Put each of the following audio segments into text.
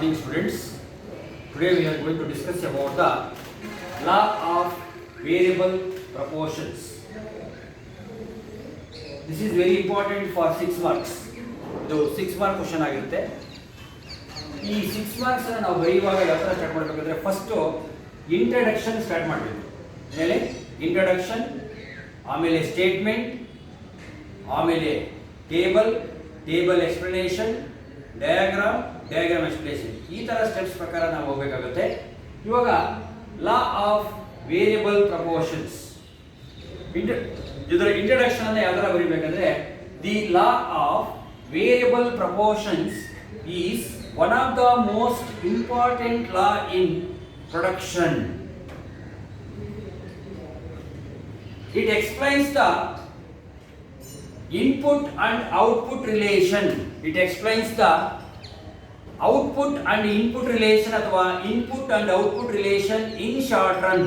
morning, students. Today we are going to discuss about the law of variable proportions. This is very important for 6 marks. ಇದು 6 mark question ಆಗಿರುತ್ತೆ. ಈ 6 marks ಅನ್ನು ನಾವು ಬರೆಯುವಾಗ ಯಾವ ತರ ಸ್ಟಾರ್ಟ್ ಮಾಡಬೇಕಂದ್ರೆ ಫಸ್ಟ್ ಇಂಟ್ರಡಕ್ಷನ್ ಸ್ಟಾರ್ಟ್ ಮಾಡಬೇಕು. ಆಮೇಲೆ ಇಂಟ್ರಡಕ್ಷನ್, ಆಮೇಲೆ ಸ್ಟೇಟ್ಮೆಂಟ್, ಆಮೇಲೆ ಟೇಬಲ್ ಎಕ್ಸ್ಪ್ಲನೇಷನ್, ಡಯಾಗ್ರಾಮ್ ಎಕ್ಸ್ಪ್ಲನೇಷನ್, ಈ ತರ ಸ್ಟೆಪ್ಸ್ ಪ್ರಕಾರ ನಾವು ಹೋಗಬೇಕಾಗುತ್ತೆ. ಇವಾಗ ಲಾ ಆಫ್ ವೇರಿಯಬಲ್ ಪ್ರಪೋರ್ಷನ್ಸ್ ಇದರ ಇಂಟ್ರಡಕ್ಷನ್ ಅನ್ನು ಯಾವ ತರ ಬರೀಬೇಕಂದ್ರೆ the law of variable proportions is one of the most important law in production. It explains the input and output relation. It explains the output and input relation ಅಥವಾ input and output relation in short run.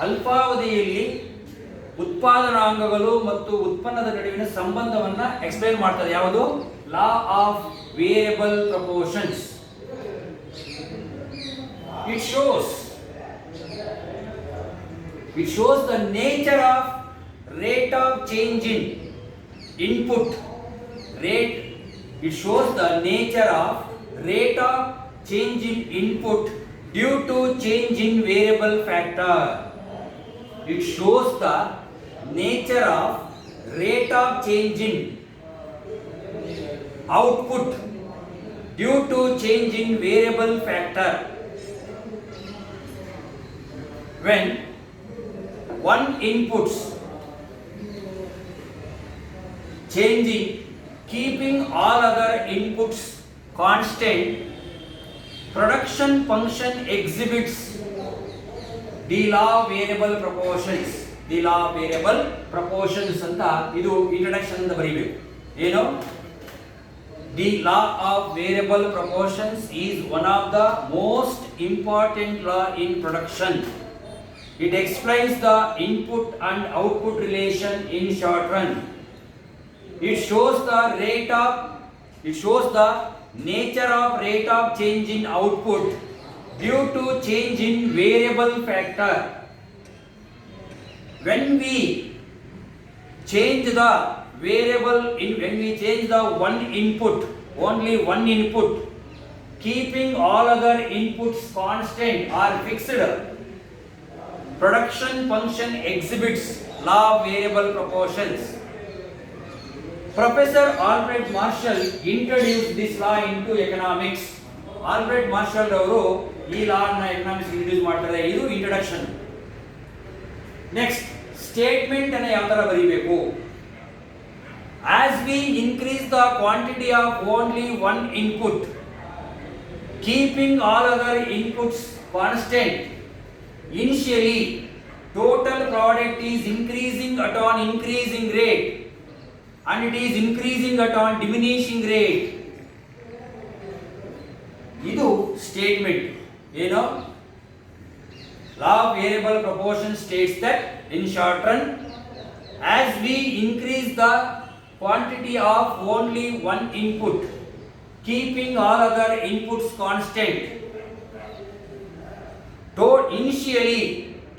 ಅಲ್ಪಾವಧಿಯಲ್ಲಿ ಉತ್ಪಾದನಾಂಗಗಳು ಮತ್ತು ಉತ್ಪನ್ನದ ನಡುವಿನ ಸಂಬಂಧವನ್ನು explain ಮಾಡ್ತದೆ. ಯಾವುದು? ಲಾ of variable proportions. It shows the nature of rate of change in input. It shows the nature of rate of change in input due to change in variable factor. It shows the nature of rate of change in output due to change in variable factor. When one inputs changing, keeping all other inputs constant, production function exhibits the law of variable proportions. The law of variable proportions ಅಂತ ಇದು introduction ಅಂತ ಬರೀಬೇಕು. ಏನು? The law of variable proportions is one of the most important law in production. It explains the input and output relation in short run. It shows the nature of rate of change in output due to change in variable factor. When we change the only one input, keeping all other inputs constant or fixed, production function exhibits law of variable proportions. Professor Albert Marshall introduced this law into economics. Albert Marshall ಅವರು ಈ ಲಾ ಅನ್ನು economics introduce ಮಾಡ್ತಾರೆ. ಇದು introduction. Next statement ಅನ್ನು ಯಾವ ತರ ಬರೀಬೇಕು? As we increase the quantity of only one input, keeping all other inputs constant, initially total product is increasing at an increasing rate and it is increasing at an diminishing rate. ಇದು statement. ಏನು? law of variable proportion states that in short run, as we increase the quantity of only one input, keeping all other inputs constant, initially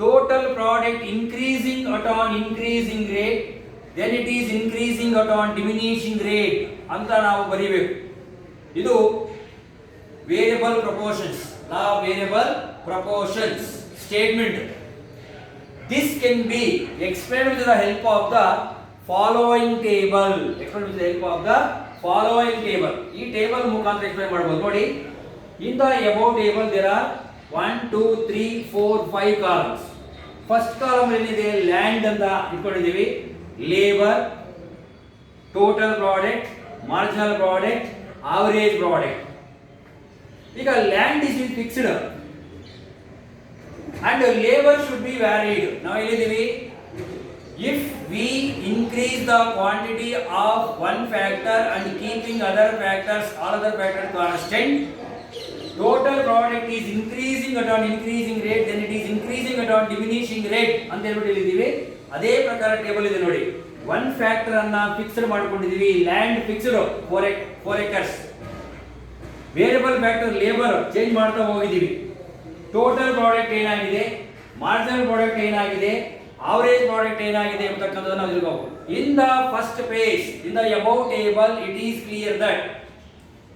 total product increasing at an increasing rate, then it is increasing at an diminishing rate ಅಂತ ನಾವು ಬರೀಬೇಕು. ಇದು variable proportions, law of variable proportions statement. This can be explained with the help of the following table. ಈ table ಮುಖಾಂತರ explain ಮಾಡಬಹುದು. ನೋಡಿ, in the above table there are 1 2 3 4 5 columns. First column ಏನಿದೆ land ಅಂತ ಇಟ್ಕೊಂಡಿದ್ದೀವಿ. Labour, total product, marginal product, average product. ಈಗ land is fixed and labour should be varied. ನಾವು ಹೇಳಿದ್ದೀವಿ if we increase the quantity of one factor and keeping all other factors constant, total product is increasing at an increasing rate, then it is increasing at an diminishing rate ಅಂತ ಹೇಳ್ಬಿಟ್ಟು ಹೇಳಿದ್ದೀವಿ. ಅದೇ ಪ್ರಕಾರ table ಇದೆ ನೋಡಿ. One factor ಅನ್ನ fixed ಮಾಡ್ಕೊಂಡಿದ್ದೀವಿ. Land fixed 4 acres. Variable factor labour change ಮಾಡ್ತಾ ಹೋಗಿದ್ದೀವಿ. ಟೋಟಲ್ ಪ್ರಾಡಕ್ಟ್ ಏನಾಗಿದೆ, ಮಾರ್ಜಿನಲ್ ಪ್ರಾಡಕ್ಟ್ ಏನಾಗಿದೆ, ಆವರೇಜ್ ಪ್ರಾಡಕ್ಟ್ ಏನಾಗಿದೆ ಎಂಬತಕ್ಕಂಥದ್ದನ್ನು ನಾವು ತಿಳ್ಕೋಬಹುದು. In the first page in the above table it is clear that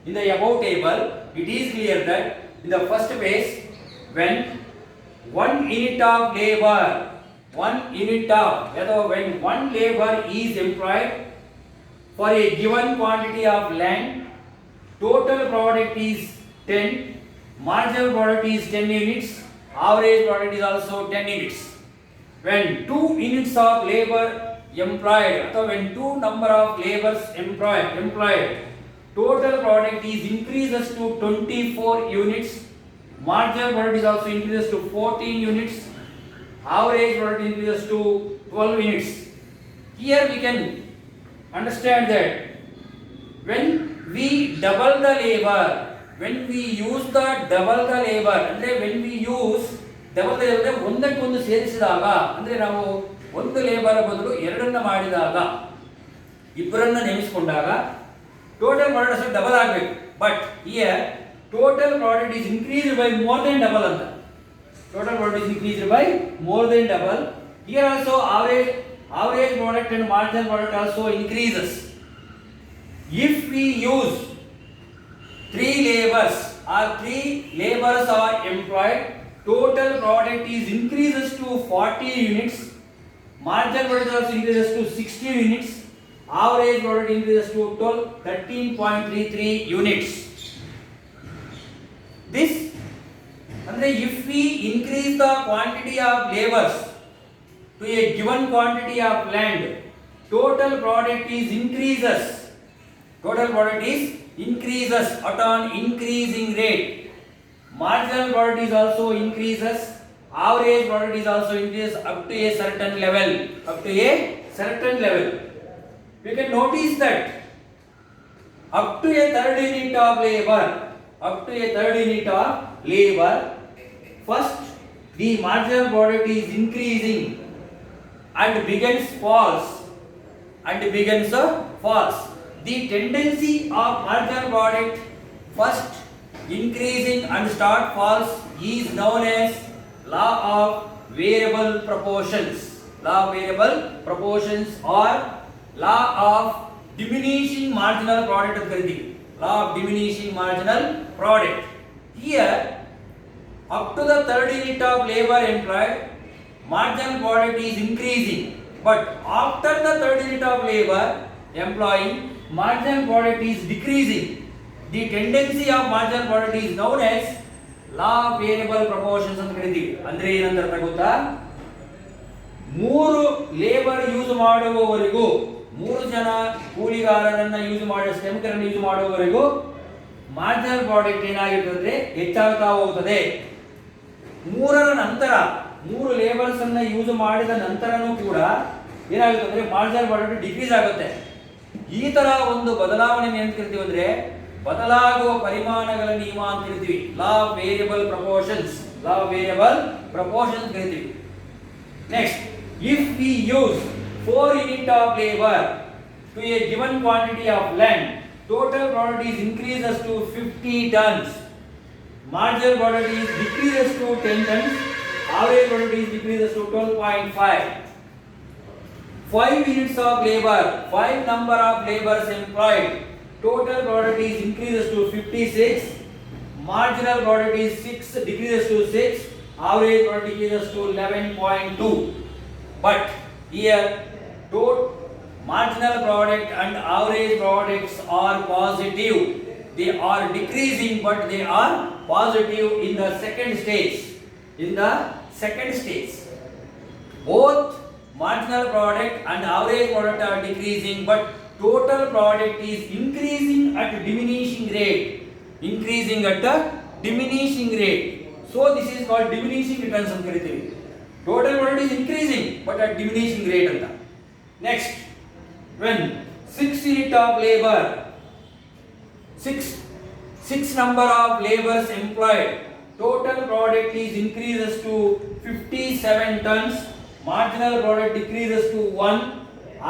in the above table it is clear that in the first page when one unit of labor when one labor is employed for a given quantity of land, total product is 10, marginal product is 10 units, average product is also 10 units. When two units of labor employed or when two number of laborers employed, total product is increases to 24 units, marginal product is also increases to 14 units, average product increases to 12 units. Here we can understand that when we double the labor, when we use the double the labor, ಅಂದ್ರೆ when we use double the labor ಒಂದಕ್ಕೊಂದು ಸೇರಿಸಿದಾಗ, ಅಂದ್ರೆ ನಾವು ಒಂದು labour ಬದಲು ಎರಡನ್ನ ಮಾಡಿದಾಗ, ಇಬ್ಬರನ್ನ ನೇಮಿಸಿಕೊಂಡಾಗ ಟೋಟಲ್ ಪ್ರಾಡಕ್ಟ್ ಡಬಲ್ ಆಗಬೇಕು. But here total product is increased by more than double ಅಂತ. Total product is increased by more than double. Here also average product and marginal product also increases. If we use 3 laborers are employed, total product is increases to 40 units, marginal product also increases to 60 units, average product increases to 13.33 units. This ಅಂದ್ರೆ if we increase the quantity of laborers to a given quantity of land, total product is increases at an increasing rate, marginal product is also increases, average product is also increases up to a certain level. We can notice that up to a third unit of labor, first the marginal product is increasing and begins falls. The tendency of marginal product first increasing and start falls is known as law of variable proportions. Or law of diminishing marginal product ಅಂತ ಕರೀತೀವಿ. Law of diminishing marginal product. Here up to the third unit of labor employed, marginal product is increasing, but after the third unit of labor employing, marginal product is decreasing. The tendency of marginal product is known as law of variable proportions ಅಂತ ಕರೀತೀವಿ. ಅಂದ್ರೆ ಏನಂತ ಗೊತ್ತಾ, ಮೂರು labour use ಮಾಡುವವರೆಗೂ, ಮೂರು ಜನ ಕೂಲಿಗಾರರನ್ನ use ಮಾಡಿ ಶ್ರಮಿಕರನ್ನು use ಮಾಡುವವರೆಗೂ marginal product ಏನಾಗಿರ್ತದೆ, ಹೆಚ್ಚಾಗ್ತಾ ಹೋಗುತ್ತದೆ. ಮೂರರ ನಂತರ, ಮೂರು ಲೇಬರ್ಸ್ ಅನ್ನ ಯೂಸ್ ಮಾಡಿದ ನಂತರನೂ ಕೂಡ ಏನಾಗುತ್ತೆ ಅಂದ್ರೆ ಮಾರ್ಜಿನಲ್ ಪ್ರಾಡಕ್ಟ್ ಡಿಕ್ರೀಸ್ ಆಗುತ್ತೆ. ಈ ತರ ಒಂದು ಬದಲಾವಣೆ ಅಂತ ಕರಿತೀವಿ ಅಂದ್ರೆ ಬದಲಾಗುವ ಪರಿಮಾಣಗಳ ನಿಯಮ ಅಂತ ಕರಿತೀವಿ. ಲಾ ಆಫ್ ವೇರಿಯಬಲ್ ಪ್ರಪೋರ್ಷನ್ಸ್ ಕರಿತೀವಿ. Next, if we use 4 unit of labor to a given quantity of land, total product is increases to 50 tons, marginal product is decreases to 10 tons, average product is decreases to 12.5. 5 units of labor, 5 number of laborers employed, total product is increases to 56, marginal product is 6 decreases to 6, average product decreases to 11.2. But here total marginal product and average products are positive. They are decreasing, but they are positive in the second stage. Both marginal product and average product are decreasing, but total product is increasing at a diminishing rate. So this is called diminishing returns ಅಂತ ಕರೀತೀವಿ. Total product is increasing but at diminishing rate ಅಂತ. Next, when 6 unit of labor, 6 number of laborers employed, total product is increases to 57 tons, marginal product decreases to 1,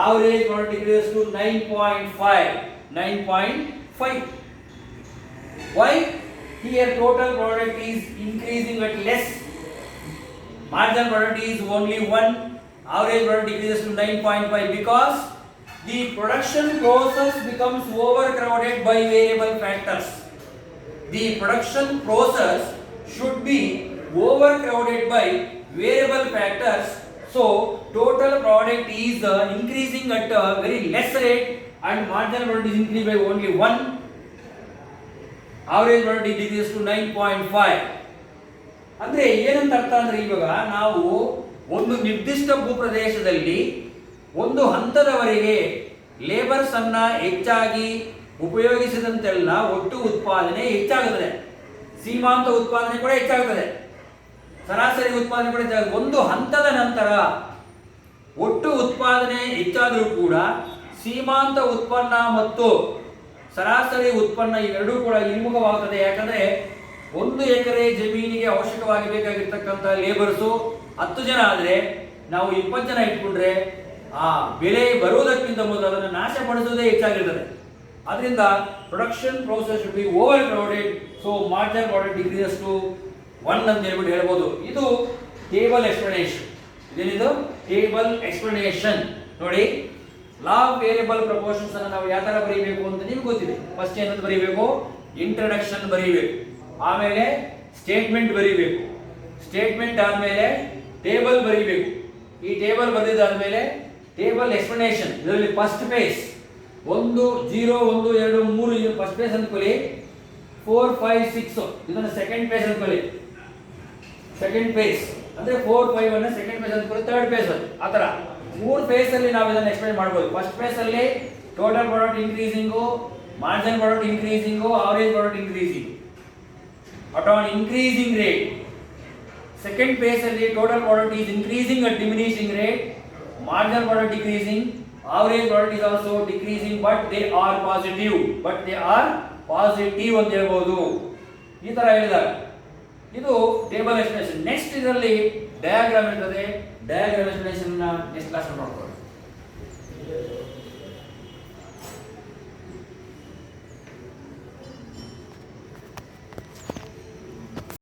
average product decreases to 9.5. Why? Here total product is increasing at less. Marginal product is only 1. Average product decreases to 9.5 because the production process becomes overcrowded by variable factors. The production process should be overcrowded by variable factors. So total product is increasing at a very less rate and marginal product is increased by only 1. Average product decreases to 9.5. ಅಂದ್ರೆ ಏನಂತ ಅರ್ಥ ಅಂದ್ರೆ ಇವಾಗ ನಾವು ಒಂದು ನಿರ್ದಿಷ್ಟ ಭೂಪ್ರದೇಶದಲ್ಲಿ ಒಂದು ಹಂತದವರೆಗೆ ಲೇಬರ್ಸ್ ಅನ್ನ ಹೆಚ್ಚಾಗಿ ಉಪಯೋಗಿಸಿದಂತೆಲ್ಲ ಒಟ್ಟು ಉತ್ಪಾದನೆ ಹೆಚ್ಚಾಗುತ್ತದೆ, ಸೀಮಾಂತ ಉತ್ಪಾದನೆ ಕೂಡ ಹೆಚ್ಚಾಗುತ್ತದೆ, ಸರಾಸರಿ ಉತ್ಪಾದನೆ ಕೂಡ ಹೆಚ್ಚಾಗುತ್ತದೆ. ಒಂದು ಹಂತದ ನಂತರ ಒಟ್ಟು ಉತ್ಪಾದನೆ ಹೆಚ್ಚಾದರೂ ಕೂಡ ಸೀಮಾಂತ ಉತ್ಪನ್ನ ಮತ್ತು ಸರಾಸರಿ ಉತ್ಪನ್ನ ಇವೆರಡೂ ಕೂಡ ಇಳಿಮುಖವಾಗುತ್ತದೆ. ಯಾಕಂದ್ರೆ 1 ಎಕರೆ ಜಮೀನಿಗೆ ಅವಶ್ಯಕವಾಗಿ ಬೇಕಾಗಿರ್ತಕ್ಕಂಥ ಲೇಬರ್ಸು 10 ಜನ ಆದರೆ ನಾವು 20 ಜನ ಇಟ್ಕೊಂಡ್ರೆ ಆ ಬೆಳೆ ಬರುವುದಕ್ಕಿಂತ ಮೊದಲು ಅದನ್ನು ನಾಶಪಡಿಸುವುದೇ ಹೆಚ್ಚಾಗಿರ್ತದೆ. ಅದರಿಂದ production process should be over crowded, so marginal product decreases to 1 ಅಂತ ಹೇಳ್ಬಿಟ್ಟು ಹೇಳ್ಬೋದು. ಇದು ಟೇಬಲ್ ಎಕ್ಸ್ಪ್ಲನೇಷನ್. ಇದೇನಿದು ಟೇಬಲ್ ಎಕ್ಸ್ಪ್ಲನೇಷನ್. ನೋಡಿ, ಲಾ ಆಫ್ ವೇರಿಯಬಲ್ ಪ್ರಪೋರ್ಷನ್ಸ್ ಅನ್ನು ನಾವು ಯಾವ ತರ ಬರೀಬೇಕು ಅಂತ ನಿಮ್ಗೆ ಗೊತ್ತಿದೆ. ಫಸ್ಟ್ ಏನಂತ ಬರೀಬೇಕು? ಇಂಟ್ರಡಕ್ಷನ್ ಬರೀಬೇಕು, ಆಮೇಲೆ ಸ್ಟೇಟ್ಮೆಂಟ್ ಬರೀಬೇಕು, ಸ್ಟೇಟ್ಮೆಂಟ್ ಆದಮೇಲೆ ಟೇಬಲ್ ಬರೀಬೇಕು. ಈ ಟೇಬಲ್ ಬರೆದಿದ್ದಾದ್ಮೇಲೆ ಟೇಬಲ್ ಎಕ್ಸ್ಪ್ಲನೇಷನ್. ಇದರಲ್ಲಿ ಫಸ್ಟ್ ಪೇಜ್ 1 0 1 2 3 ಇದು ಫಸ್ಟ್ ಪೇಜ್ ಅಂದ್ಕೊಳ್ಳಿ. 4 5 6 ಇದನ್ನ ಸೆಕೆಂಡ್ ಪೇಜ್ ಅಂದ್ಕೊಳ್ಳಿ. ಸೆಕೆಂಡ್ ಪೇಜ್ ಅಂದ್ರೆ 4 5 ಅನ್ನ ಸೆಕೆಂಡ್ ಪೇಜ್ ಅಂದ್ಕೊಳ್ಳಿ, ಥರ್ಡ್ ಪೇಜ್ ಆ ತರ 3 ಪೇಜ್ ಅಲ್ಲಿ ನಾವು ಇದನ್ನ ಎಕ್ಸ್ಪ್ಲೈನ್ ಮಾಡಬಹುದು. ಫಸ್ಟ್ ಪೇಜ್ ಅಲ್ಲಿ total product increasing, marginal product increasing, average product increasing at an increasing rate. Second phase ಅಲ್ಲಿ total product is increasing at diminishing rate, marginal product decreasing, average product is also decreasing, but they are positive ಅಂತ ಹೇಳ್ಬೋದು. ಈ ತರ ಹೇಳಿದಾಗ ಇದು table explanation. Next ಇದರಲ್ಲಿ diagram ಇರ್ತದೆ. Diagram explanation next class ನೋಡ್ಕೊಳ್ಳೋಣ.